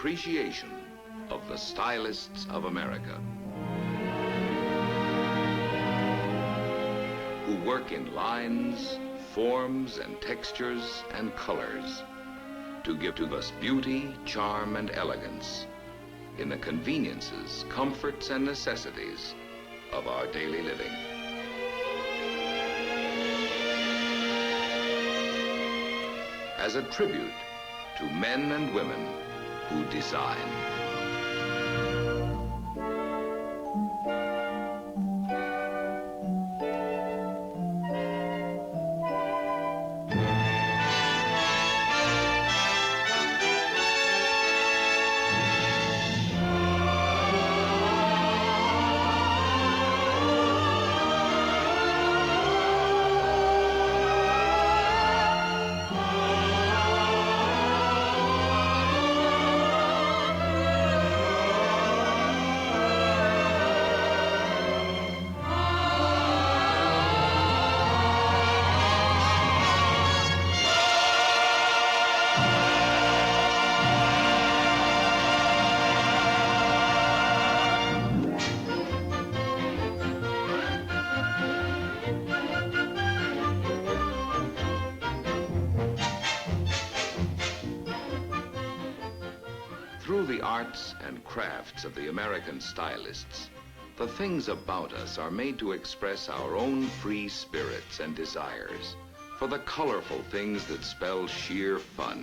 appreciation of the stylists of America, who work in lines, forms, and textures and colors to give to us beauty, charm, and elegance in the conveniences, comforts, and necessities of our daily living. As a tribute to men and women who design. Through the arts and crafts of the American stylists, the things about us are made to express our own free spirits and desires for the colorful things that spell sheer fun.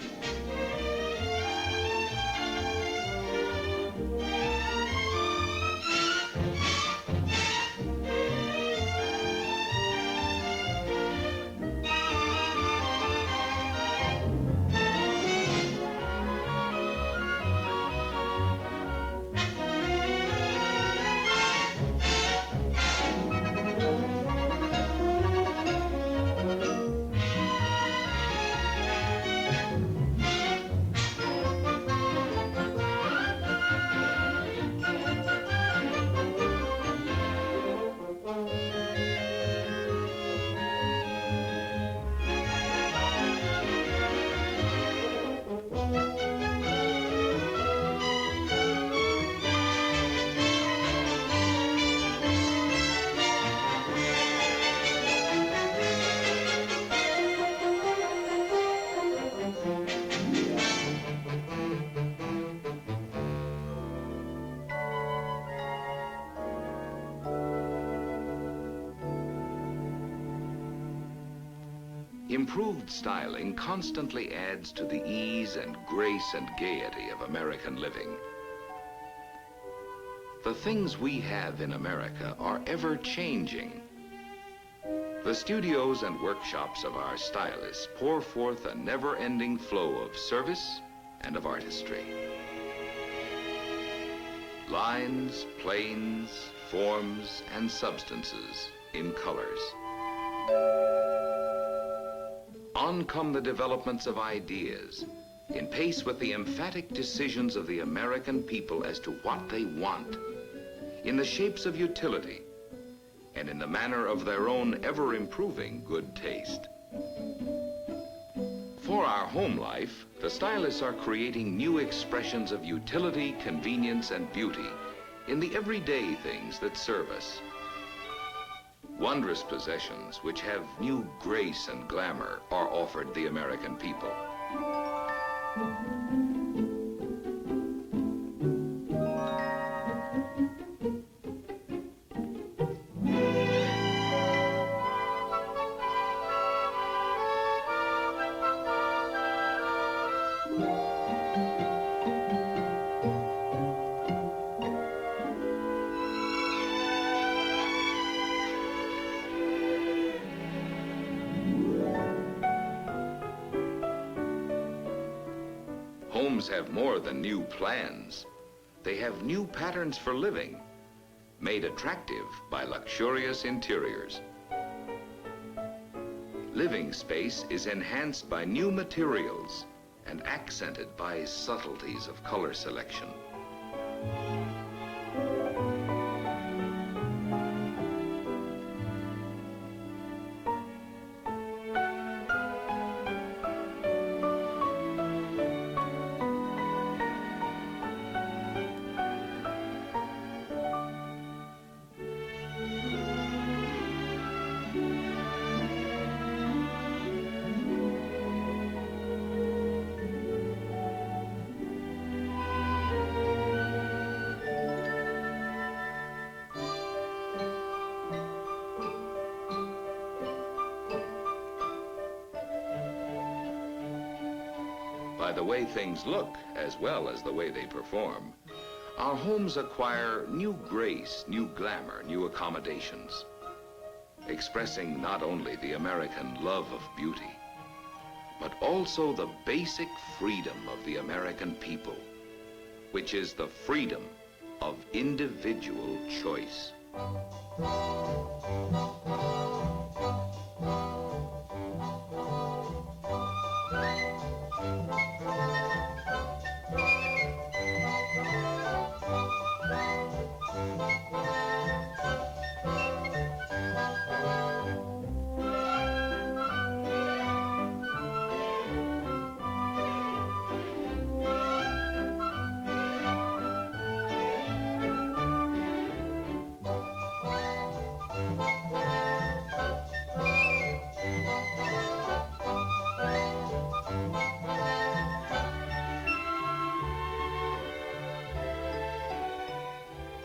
Improved styling constantly adds to the ease and grace and gaiety of American living. The things we have in America are ever changing. The studios and workshops of our stylists pour forth a never-ending flow of service and of artistry. Lines, planes, forms, and substances in colors. On come the developments of ideas, in pace with the emphatic decisions of the American people as to what they want, in the shapes of utility, and in the manner of their own ever-improving good taste. For our home life, the stylists are creating new expressions of utility, convenience, and beauty in the everyday things that serve us. Wondrous possessions which have new grace and glamour are offered the American people. Homes have more than new plans. They have new patterns for living, made attractive by luxurious interiors. Living space is enhanced by new materials and accented by subtleties of color selection. by the way things look as well as the way they perform, our homes acquire new grace, new glamour, new accommodations, expressing not only the American love of beauty, but also the basic freedom of the American people, which is the freedom of individual choice.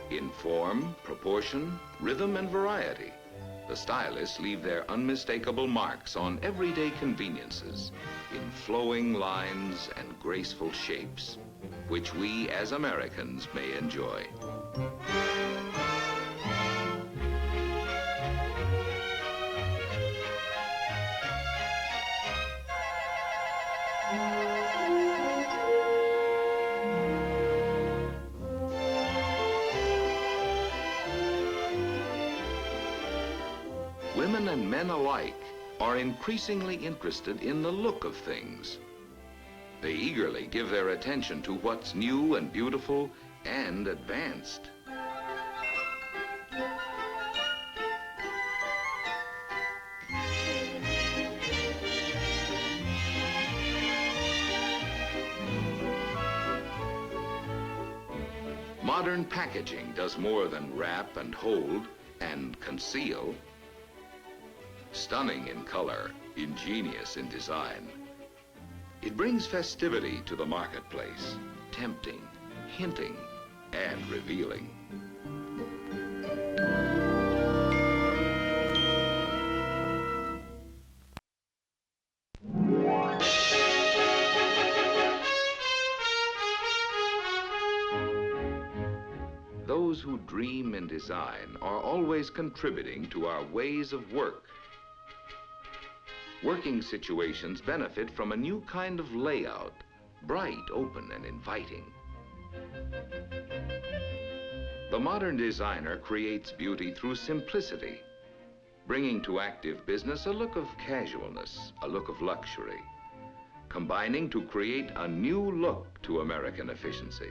In form, proportion, rhythm, and variety, the stylists leave their unmistakable marks on everyday conveniences in flowing lines and graceful shapes, which we as Americans may enjoy. Women and men alike are increasingly interested in the look of things. They eagerly give their attention to what's new and beautiful and advanced. Modern packaging does more than wrap and hold and conceal. Stunning in color, ingenious in design, it brings festivity to the marketplace, tempting, hinting, and revealing. Those who dream and design are always contributing to our ways of work. Working situations benefit from a new kind of layout, bright, open, and inviting. The modern designer creates beauty through simplicity, bringing to active business a look of casualness, a look of luxury, combining to create a new look to American efficiency.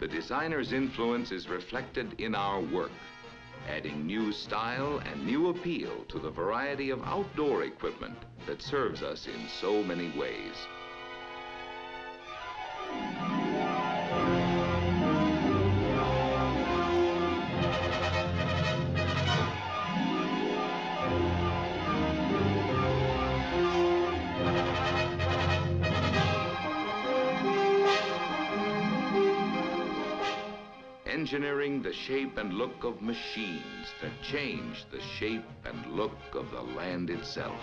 The designer's influence is reflected in our work, adding new style and new appeal to the variety of outdoor equipment that serves us in so many ways. Engineering the shape and look of machines that change the shape and look of the land itself.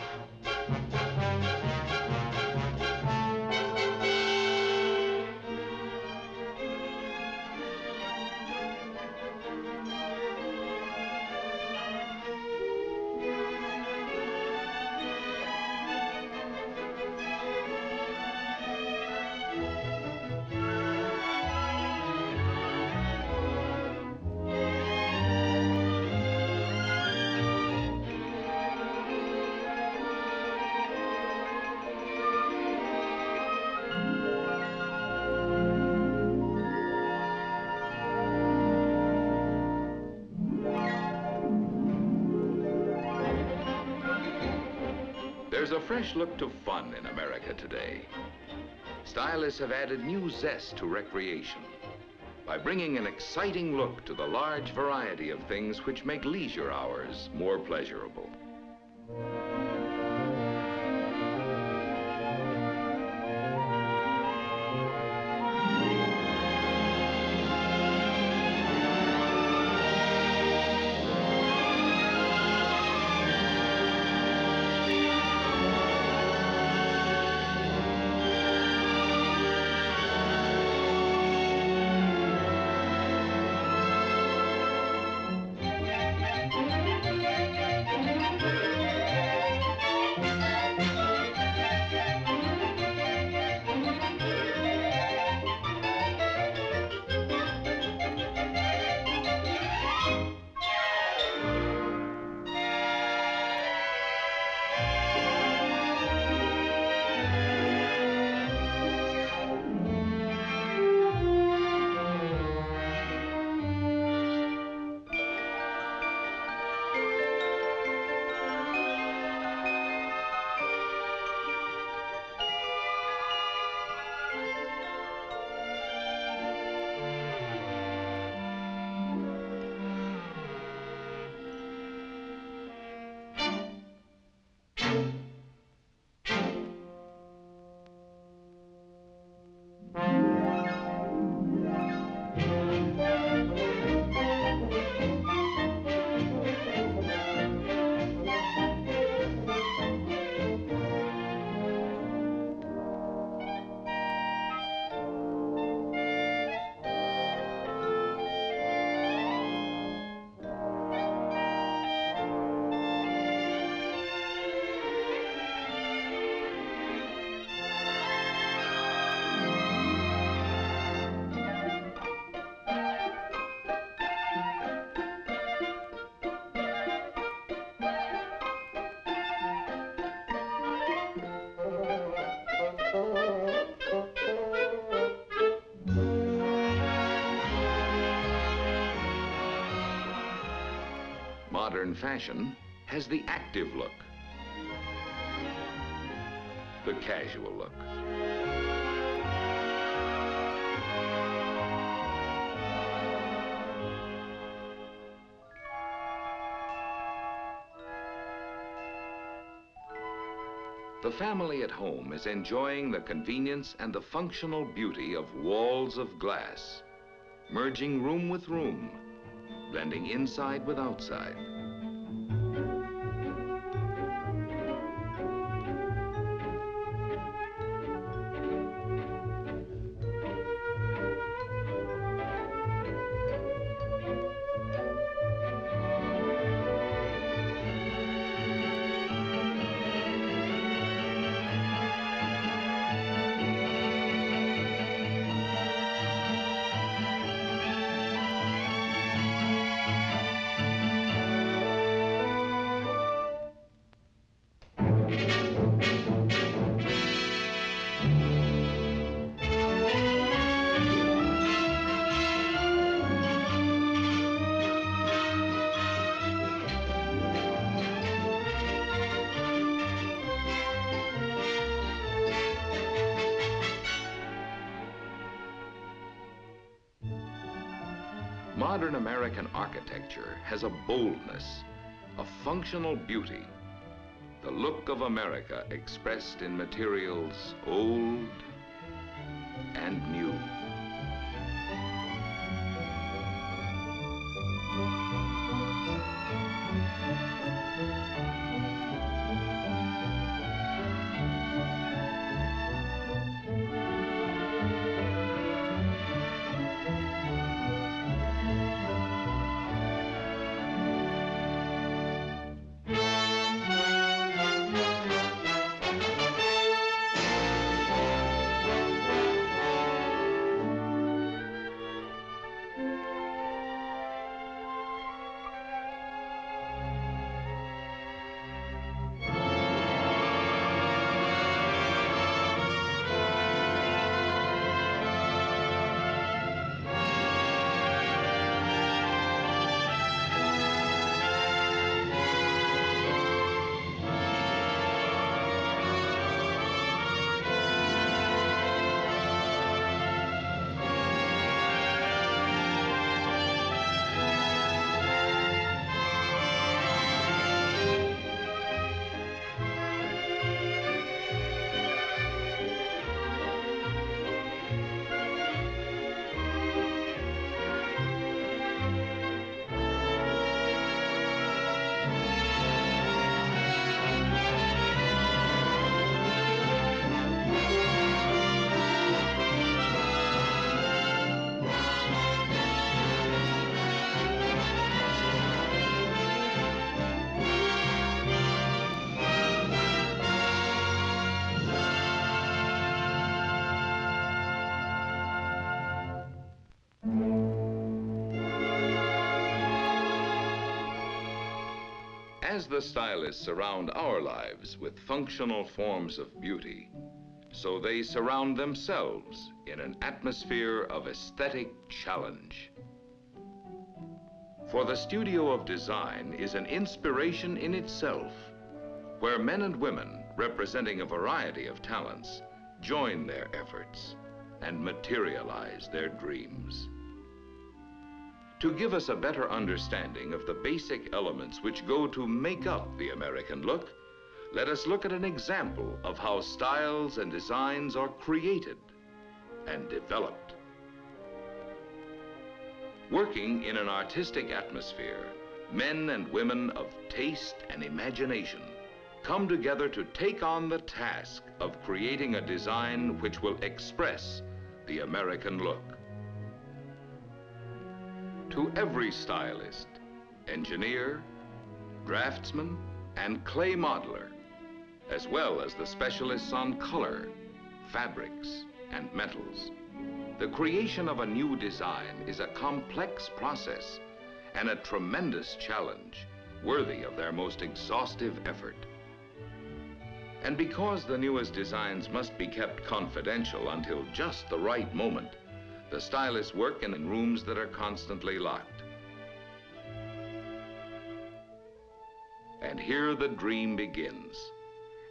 There's a fresh look to fun in America today. Stylists have added new zest to recreation by bringing an exciting look to the large variety of things which make leisure hours more pleasurable. Modern fashion has the active look, the casual look. The family at home is enjoying the convenience and the functional beauty of walls of glass, merging room with room, blending inside with outside. Modern American architecture has a boldness, a functional beauty, the look of America expressed in materials old and new. As the stylists surround our lives with functional forms of beauty, so they surround themselves in an atmosphere of aesthetic challenge. For the studio of design is an inspiration in itself, where men and women representing a variety of talents join their efforts and materialize their dreams. To give us a better understanding of the basic elements which go to make up the American look, let us look at an example of how styles and designs are created and developed. Working in an artistic atmosphere, men and women of taste and imagination come together to take on the task of creating a design which will express the American look. To every stylist, engineer, draftsman, and clay modeler, as well as the specialists on color, fabrics, and metals, the creation of a new design is a complex process and a tremendous challenge worthy of their most exhaustive effort. And because the newest designs must be kept confidential until just the right moment, the stylists work in rooms that are constantly locked. And here the dream begins,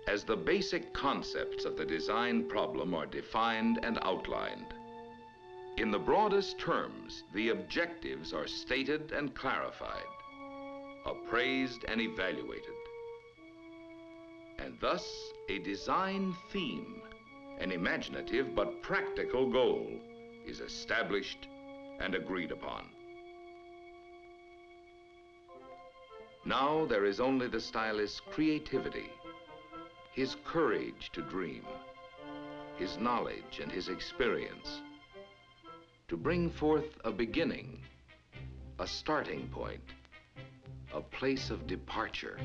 as the basic concepts of the design problem are defined and outlined. In the broadest terms, the objectives are stated and clarified, appraised and evaluated. And thus, a design theme, an imaginative but practical goal, is established and agreed upon. Now there is only the stylist's creativity, his courage to dream, his knowledge and his experience, to bring forth a beginning, a starting point, a place of departure.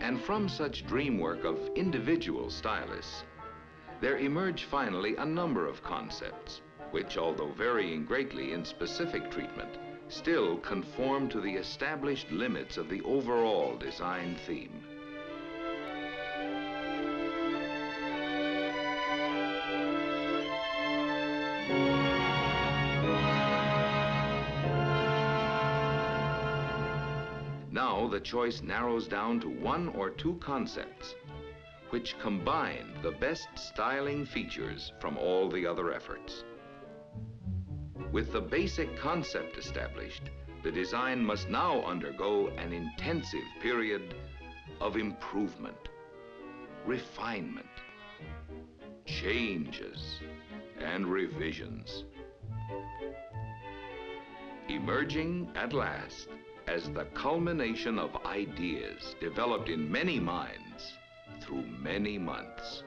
And from such dream work of individual stylists, there emerge finally a number of concepts, which, although varying greatly in specific treatment, still conform to the established limits of the overall design theme. Now the choice narrows down to one or two concepts, which combine the best styling features from all the other efforts. With the basic concept established, the design must now undergo an intensive period of improvement, refinement, changes, and revisions. Emerging at last as the culmination of ideas developed in many minds through many months.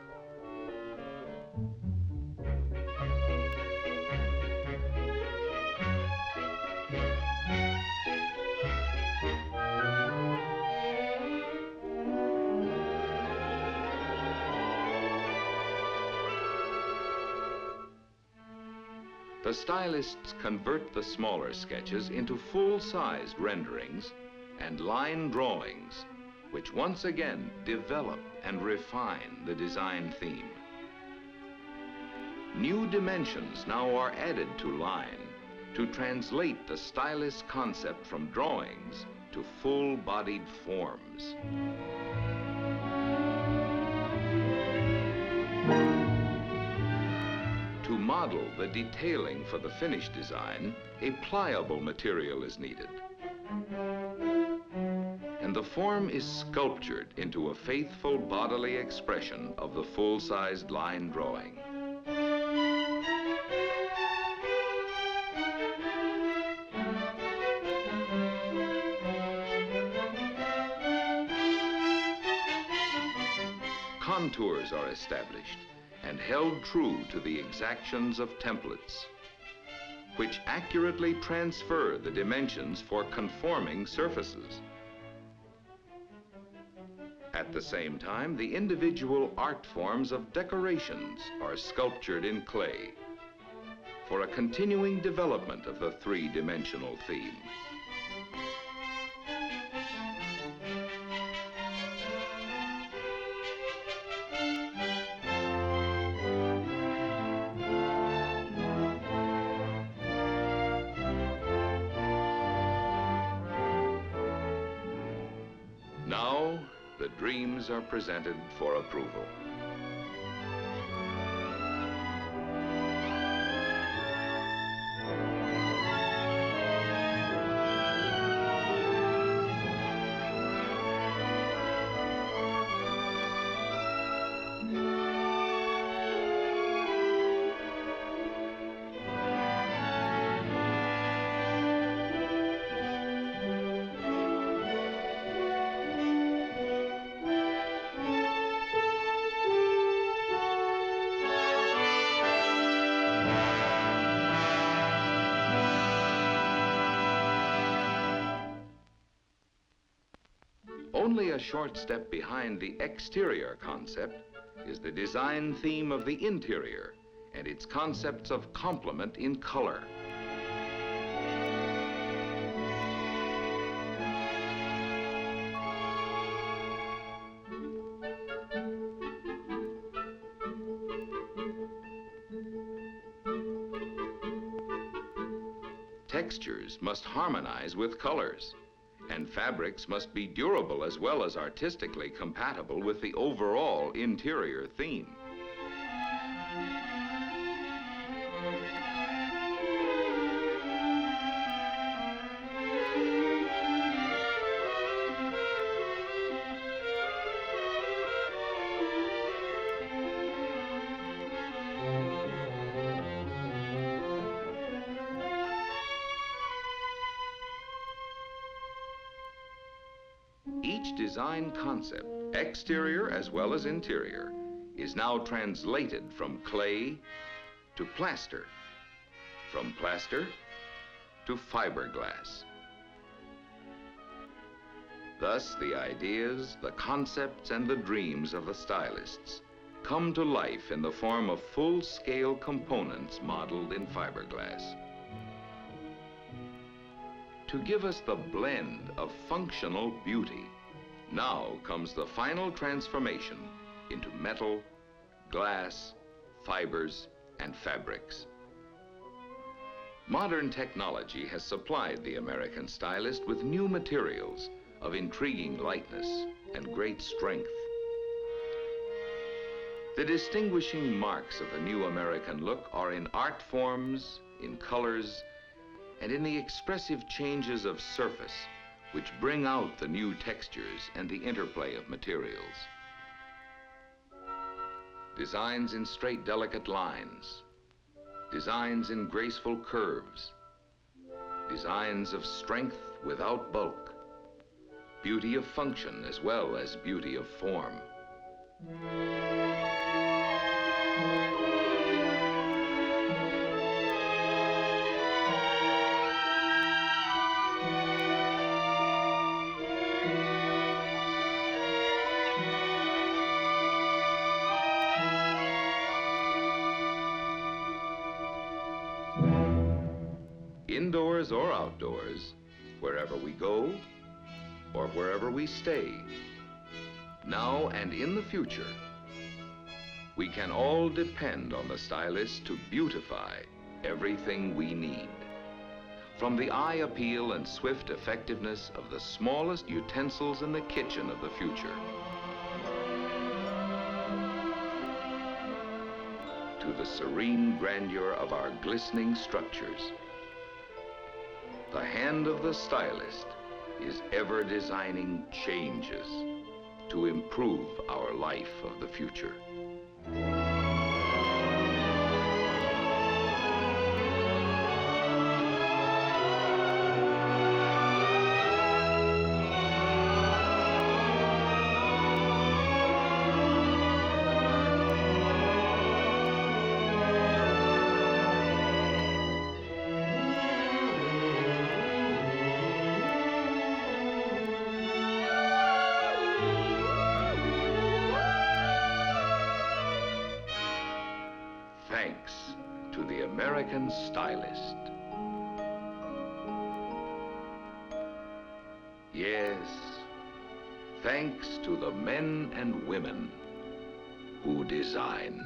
The stylists convert the smaller sketches into full-sized renderings and line drawings, which once again develop and refine the design theme. New dimensions now are added to line to translate the stylist's concept from drawings to full-bodied forms. To model the detailing for the finished design, a pliable material is needed. And the form is sculptured into a faithful bodily expression of the full-sized line drawing. Contours are established and held true to the exactions of templates, which accurately transfer the dimensions for conforming surfaces. At the same time, the individual art forms of decorations are sculptured in clay for a continuing development of the three-dimensional theme. the dreams are presented for approval. Only a short step behind the exterior concept is the design theme of the interior and its concepts of complement in color. Textures must harmonize with colors, and fabrics must be durable as well as artistically compatible with the overall interior theme. Each design concept, exterior as well as interior, is now translated from clay to plaster, from plaster to fiberglass. Thus, the ideas, the concepts, and the dreams of the stylists come to life in the form of full-scale components modeled in fiberglass. To give us the blend of functional beauty, now comes the final transformation into metal, glass, fibers, and fabrics. Modern technology has supplied the American stylist with new materials of intriguing lightness and great strength. The distinguishing marks of the new American look are in art forms, in colors, and in the expressive changes of surface which bring out the new textures and the interplay of materials. Designs in straight, delicate lines, designs in graceful curves, designs of strength without bulk, beauty of function as well as beauty of form. Indoors or outdoors, wherever we go or wherever we stay, now and in the future, we can all depend on the stylist to beautify everything we need. From the eye appeal and swift effectiveness of the smallest utensils in the kitchen of the future, to the serene grandeur of our glistening structures, the hand of the stylist is ever designing changes to improve our life of the future. Thanks to the American stylist. Yes, thanks to the men and women who design.